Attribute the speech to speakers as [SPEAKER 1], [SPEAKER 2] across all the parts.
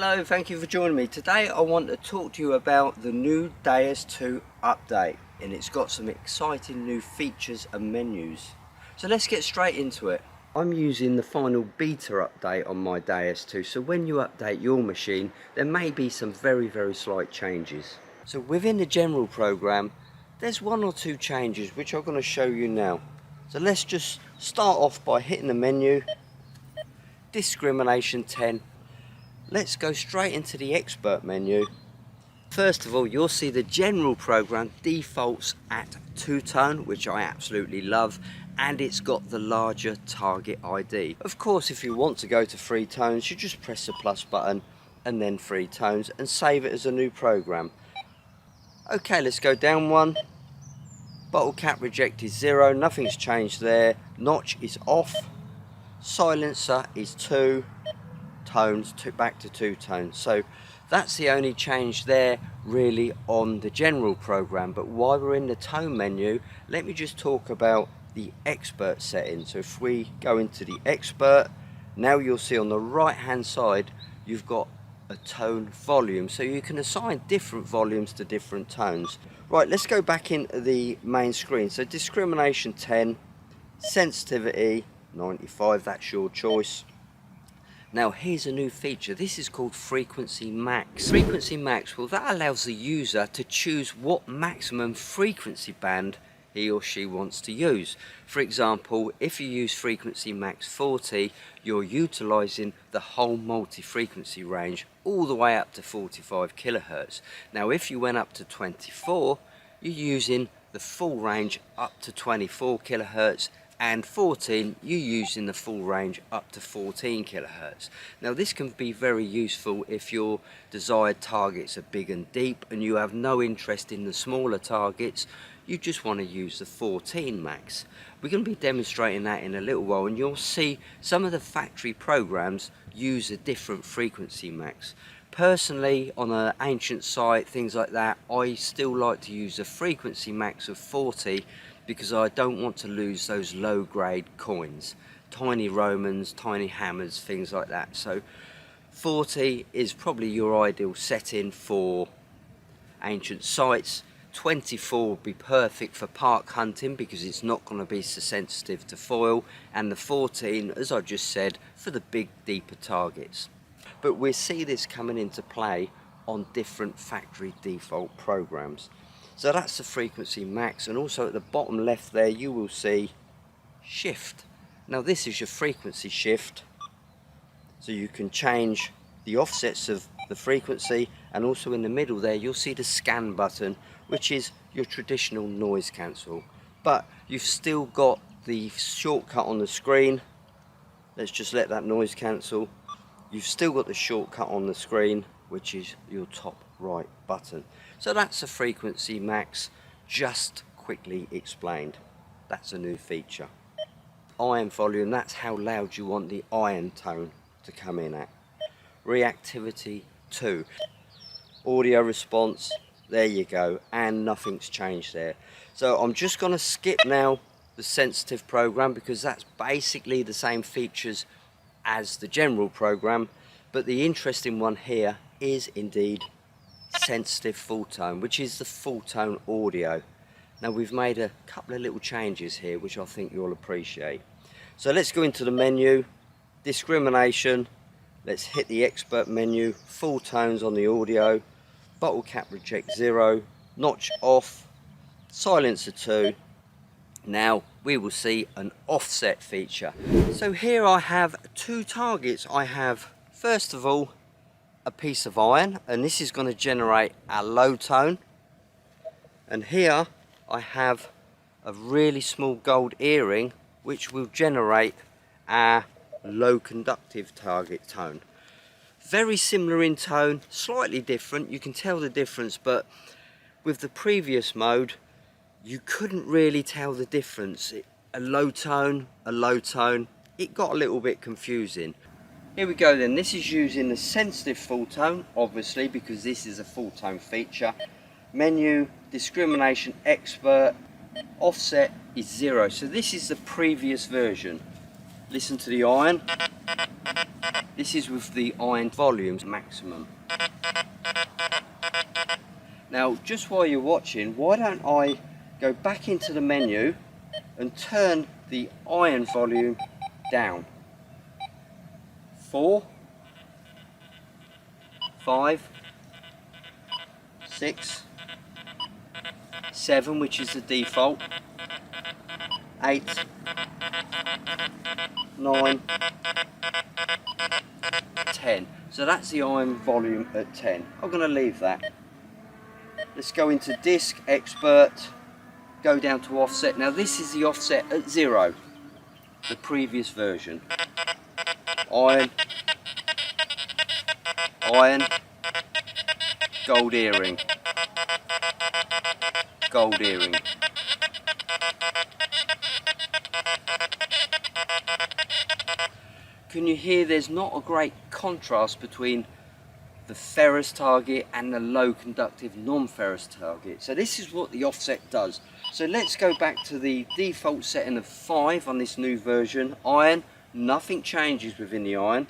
[SPEAKER 1] Hello, thank you for joining me. Today I want to talk to you about the new WS2 update, and it's got some exciting new features and menus. So let's get straight into it. I'm using the final beta update on my WS2, so when you update your machine there may be some very slight changes. So within the general program there's one or two changes which I'm going to show you now. So let's just start off by hitting the menu, discrimination 10. Let's go straight into the expert menu. First of all, you'll see the general program defaults at 2-tone, which I absolutely love, and it's got the larger target ID. Of course, if you want to go to 3 tones, you just press the plus button and then 3 tones and save it as a new program. Okay, let's go down one. Bottle cap reject is 0, nothing's changed there. Notch is off. Silencer is 2. Tones back to 2 tones, so that's the only change there really on the general program. But while we're in the tone menu, let me just talk about the expert settings. So if we go into the expert, now you'll see on the right hand side you've got a tone volume, so you can assign different volumes to different tones. Right, let's go back into the main screen. So discrimination 10, sensitivity 95, that's your choice. Now here's a new feature. This is called Frequency Max. Frequency Max, well, that allows the user to choose what maximum frequency band he or she wants to use. For example, if you use Frequency Max 40, you're utilizing the whole multi-frequency range all the way up to 45 kilohertz. Now if you went up to 24, you're using the full range up to 24 kilohertz, and 14, you're using the full range up to 14 kilohertz. Now this can be very useful if your desired targets are big and deep and you have no interest in the smaller targets. You just want to use the 14 max. We're going to be demonstrating that in a little while, and you'll see some of the factory programs use a different frequency max. Personally, on an ancient site, things like that, I still like to use a frequency max of 40 because I don't want to lose those low grade coins, tiny Romans, tiny hammers, things like that. So 40 is probably your ideal setting for ancient sites. 24 would be perfect for park hunting because it's not going to be so sensitive to foil, and the 14, as I just said, for the big deeper targets. But we'll see this coming into play on different factory default programs. So that's the frequency max, and also at the bottom left there you will see shift. Now this is your frequency shift, so you can change the offsets of the frequency, and also in the middle there you'll see the scan button, which is your traditional noise cancel. But you've still got the shortcut on the screen. Let's just let that noise cancel. You've still got the shortcut on the screen, which is your top right button. So that's a frequency max, just quickly explained. That's a new feature. Iron volume, that's how loud you want the iron tone to come in at. Reactivity 2. Audio response, there you go, and nothing's changed there. So I'm just going to skip now the sensitive program because that's basically the same features as the general program, but the interesting one here is indeed sensitive full tone, which is the full tone audio. Now we've made a couple of little changes here which I think you'll appreciate. So let's go into the menu, discrimination, let's hit the expert menu, full tones on the audio, bottle cap reject 0, notch off, silencer 2. Now we will see an offset feature. So here I have 2 targets. I have, first of all, a piece of iron, and this is going to generate a low tone, and here I have a really small gold earring which will generate a low conductive target tone. Very similar in tone, slightly different, you can tell the difference, but with the previous mode you couldn't really tell the difference. A low tone, it got a little bit confusing. Here we go then, this is using the sensitive full tone, obviously, because this is a full tone feature. Menu, discrimination, expert, offset is 0. So this is the previous version. Listen to the iron. This is with the iron volumes maximum. Now, just while you're watching, why don't I go back into the menu and turn the iron volume down. 4, 5, 6, 7, which is the default, 8, 9, 10. So that's the iron volume at 10. I'm going to leave that. Let's go into disc, expert, go down to offset. Now this is the offset at 0, the previous version. Iron, iron, gold earring, gold earring. Can you hear there's not a great contrast between the ferrous target and the low conductive non-ferrous target? So this is what the offset does. So let's go back to the default setting of 5 on this new version. Iron, nothing changes within the iron.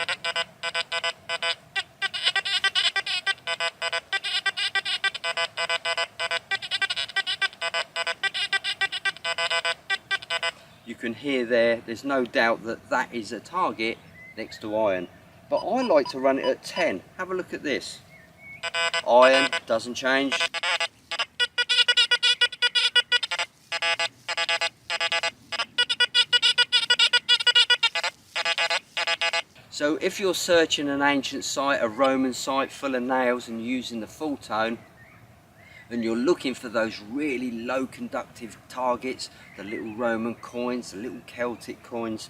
[SPEAKER 1] You can hear there's no doubt that that is a target next to iron. But I like to run it at 10. Have a look at this. Iron doesn't change. So if you're searching an ancient site, a Roman site full of nails and using the full tone, and you're looking for those really low conductive targets, the little Roman coins, the little Celtic coins,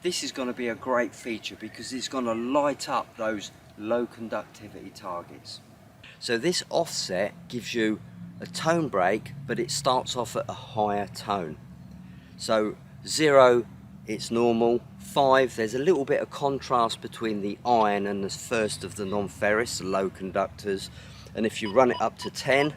[SPEAKER 1] this is going to be a great feature because it's going to light up those low conductivity targets. So this offset gives you a tone break, but it starts off at a higher tone. So 0, it's normal. 5, there's a little bit of contrast between the iron and the first of the non-ferrous, the low conductors. And if you run it up to 10,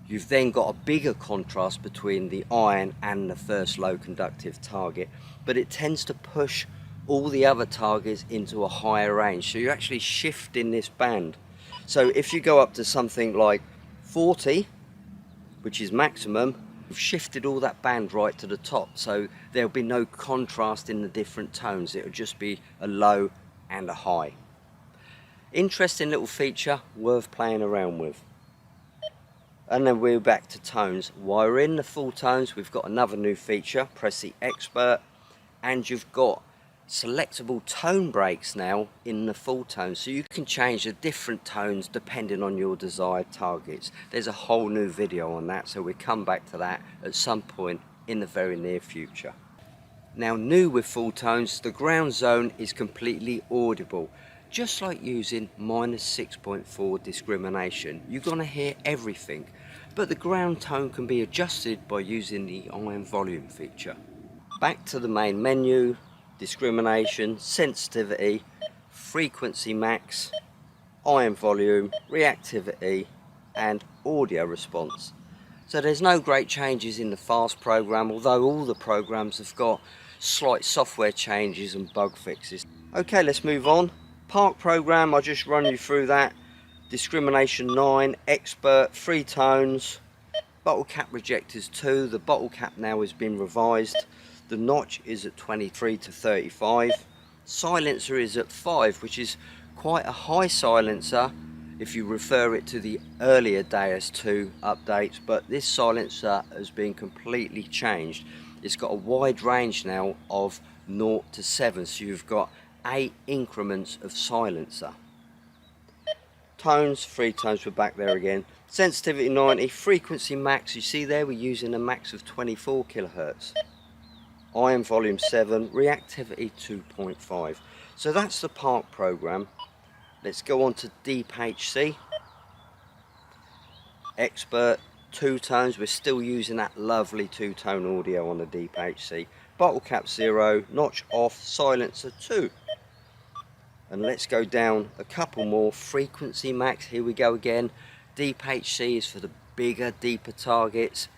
[SPEAKER 1] you've then got a bigger contrast between the iron and the first low conductive target, but it tends to push all the other targets into a higher range. So you're actually shifting this band. So if you go up to something like 40, which is maximum, you've shifted all that band right to the top. So there'll be no contrast in the different tones. It'll just be a low and a high. Interesting little feature, worth playing around with. And then we're back to tones. While we're in the full tones, we've got another new feature. Press the expert and you've got selectable tone breaks now in the full tone, so you can change the different tones depending on your desired targets. There's a whole new video on that, so we'll come back to that at some point in the very near future. Now, new with full tones, the ground zone is completely audible. Just like using -6.4 discrimination, you're going to hear everything, but the ground tone can be adjusted by using the iron volume feature. Back to the main menu, discrimination, sensitivity, frequency max, iron volume, reactivity and audio response. So there's no great changes in the fast program, although all the programs have got slight software changes and bug fixes. Okay, let's move on. Park program, I'll just run you through that. Discrimination 9, expert, 3 tones, bottle cap rejectors 2. The bottle cap now has been revised. The notch is at 23 to 35. Silencer is at 5, which is quite a high silencer if you refer it to the earlier WS2 updates, but this silencer has been completely changed. It's got a wide range now of 0 to 7, so you've got 8 increments of silencer. Tones, 3 tones, we're back there again. Sensitivity 90, frequency max, you see there we're using a max of 24 kilohertz. Iron volume 7, reactivity 2.5. So that's the Park program. Let's go on to Deep HC. Expert, 2 tones. We're still using that lovely 2-tone audio on the Deep HC. Bottle cap 0, notch off, silencer 2. And let's go down a couple more. Frequency max, here we go again. Deep HC is for the bigger, deeper targets.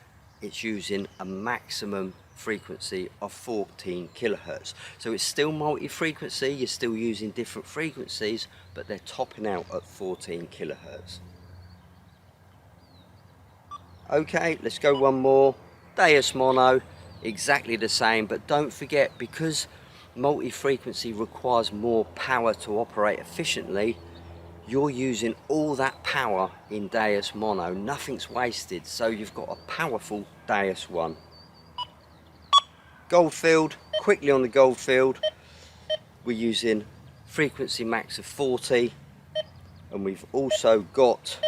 [SPEAKER 1] It's using a maximum frequency of 14 kilohertz. So it's still multi-frequency, you're still using different frequencies, but they're topping out at 14 kilohertz. Okay, let's go one more. Deus mono, exactly the same, but don't forget, because multi-frequency requires more power to operate efficiently, you're using all that power in Deus mono, nothing's wasted, so you've got a powerful Deus 1. Goldfield, quickly on the Goldfield, we're using frequency max of 40, and we've also got,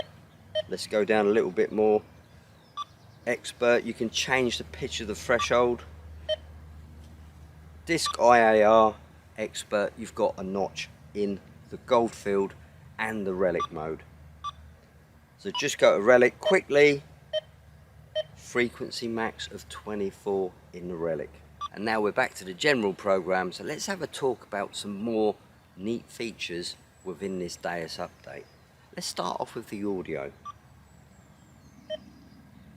[SPEAKER 1] let's go down a little bit more, Expert, you can change the pitch of the threshold. Disc IAR, Expert, you've got a notch in the Goldfield and the Relic mode. So just go to Relic quickly, frequency max of 24 in the Relic. And now we're back to the general program, so let's have a talk about some more neat features within this Deus update. Let's start off with the audio.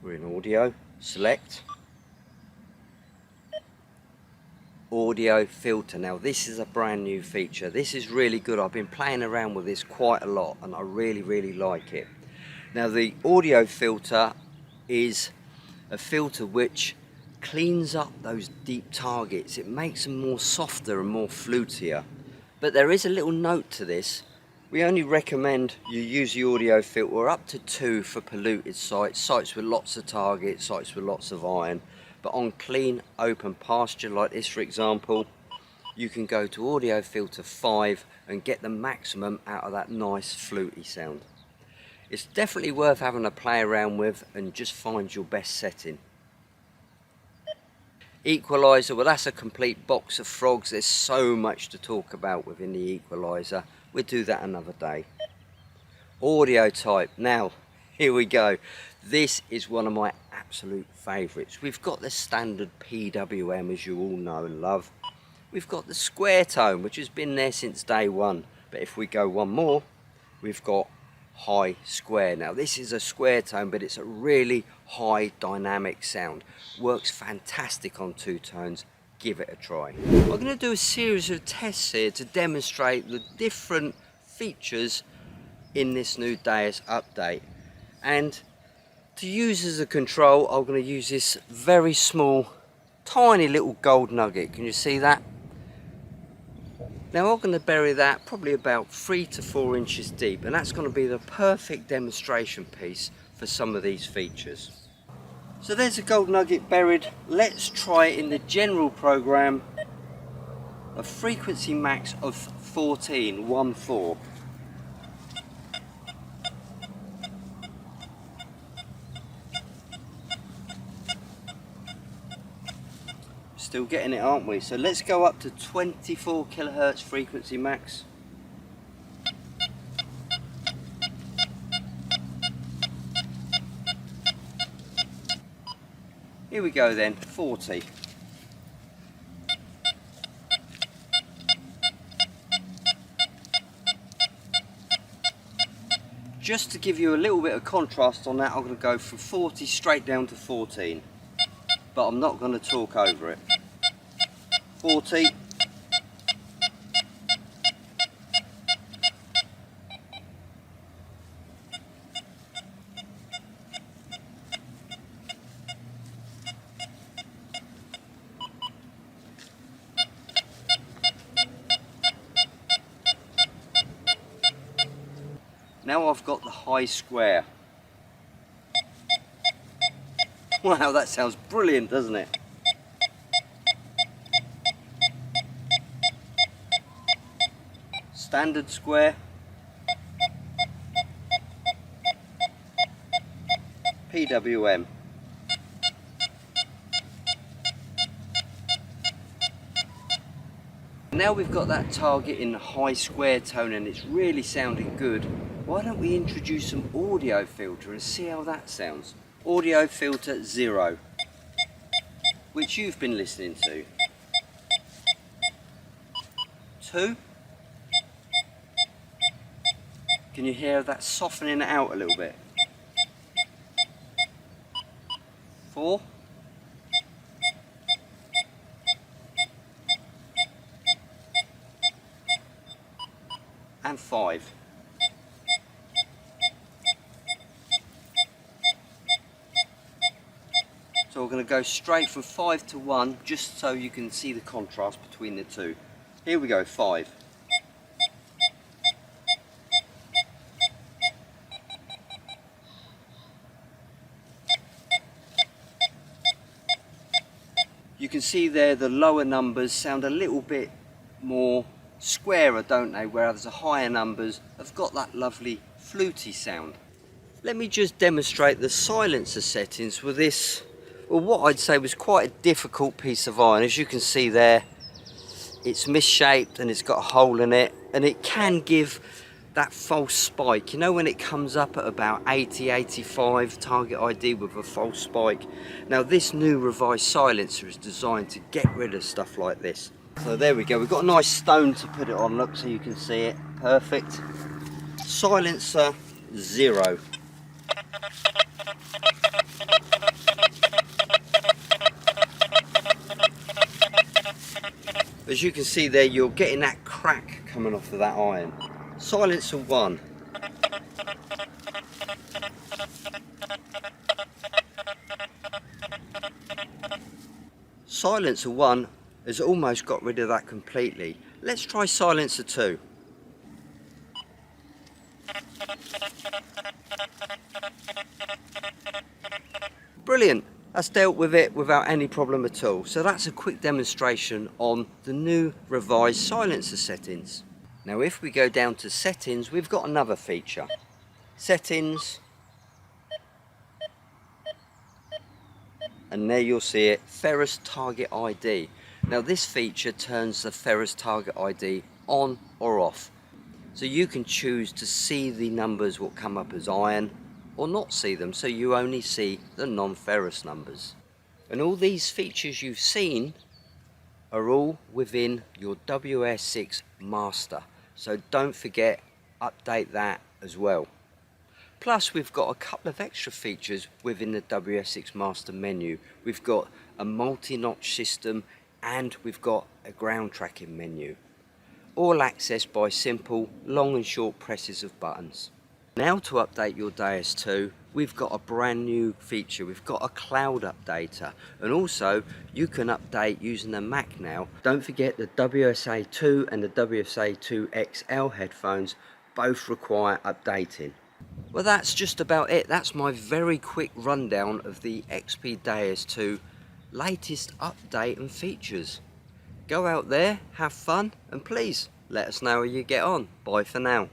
[SPEAKER 1] We're in audio, select, audio filter. Now this is a brand new feature. This is really good. I've been playing around with this quite a lot and I really like it. Now the audio filter is a filter which cleans up those deep targets. It makes them more softer and more flutier. But there is a little note to this. We only recommend you use the audio filter up to 2 for polluted sites, sites with lots of targets, sites with lots of iron. But on clean open pasture like this for example, you can go to audio filter 5 and get the maximum out of that nice fluty sound. It's definitely worth having a play around with and just find your best setting. Equalizer, well that's a complete box of frogs. There's so much to talk about within the equalizer. We'll do that another day. Audio type, now here we go. This is one of my absolute favourites. We've got the standard PWM, as you all know and love. We've got the square tone, which has been there since day one. But if we go one more, we've got high square. Now this is a square tone, but it's a really high dynamic sound. Works fantastic on two tones. Give it a try. I'm going to do a series of tests here to demonstrate the different features in this new Deus update. And to use as a control, I'm going to use this very small, tiny little gold nugget. Can you see that? Now I'm going to bury that probably about 3 to 4 inches deep, and that's going to be the perfect demonstration piece for some of these features. So there's a gold nugget buried. Let's try it in the general program. A frequency max of 14, 1-4. Still getting it, aren't we? So let's go up to 24 kilohertz frequency max. Here we go then, 40. Just to give you a little bit of contrast on that, I'm going to go from 40 straight down to 14. But I'm not going to talk over it. 40. Now I've got the high square. Wow, that sounds brilliant, doesn't it? Standard square. PWM. Now we've got that target in the high square tone and it's really sounding good. Why don't we introduce some audio filter and see how that sounds? Audio filter 0, which you've been listening to. 2. Can you hear that softening it out a little bit? 4. and 5. So we're going to go straight from 5 to 1 just so you can see the contrast between the two. Here we go, 5. You can see there the lower numbers sound a little bit more squarer, don't they, whereas the higher numbers have got that lovely fluty sound. Let me just demonstrate the silencer settings with this, well, what I'd say was quite a difficult piece of iron. As you can see there, it's misshaped and it's got a hole in it, and it can give that false spike. You know, when it comes up at about 80, 85 target ID with a false spike. Now this new revised silencer is designed to get rid of stuff like this. So there we go, we've got a nice stone to put it on, look, so you can see it. Perfect. Silencer 0. As you can see there, you're getting that crack coming off of that iron. Silencer 1. Silencer 1 has almost got rid of that completely. Let's try silencer 2. Brilliant. That's dealt with it without any problem at all. So that's a quick demonstration on the new revised silencer settings. Now if we go down to settings, we've got another feature. Settings. And there you'll see it, Ferrous Target ID. Now this feature turns the Ferrous Target ID on or off. So you can choose to see the numbers what come up as iron, or not see them, so you only see the non-ferrous numbers. And all these features you've seen are all within your WS6 Master. So don't forget, update that as well. Plus we've got a couple of extra features within the WS6 Master menu. We've got a multi-notch system and we've got a ground tracking menu. All accessed by simple long and short presses of buttons. Now to update your DS2, we've got a brand new feature. We've got a cloud updater, and also you can update using the Mac now. Don't forget the WSA2 and the WSA2 XL headphones both require updating. Well, that's just about it. That's my very quick rundown of the XP DS2 latest update and features. Go out there, have fun, and please let us know how you get on. Bye for now.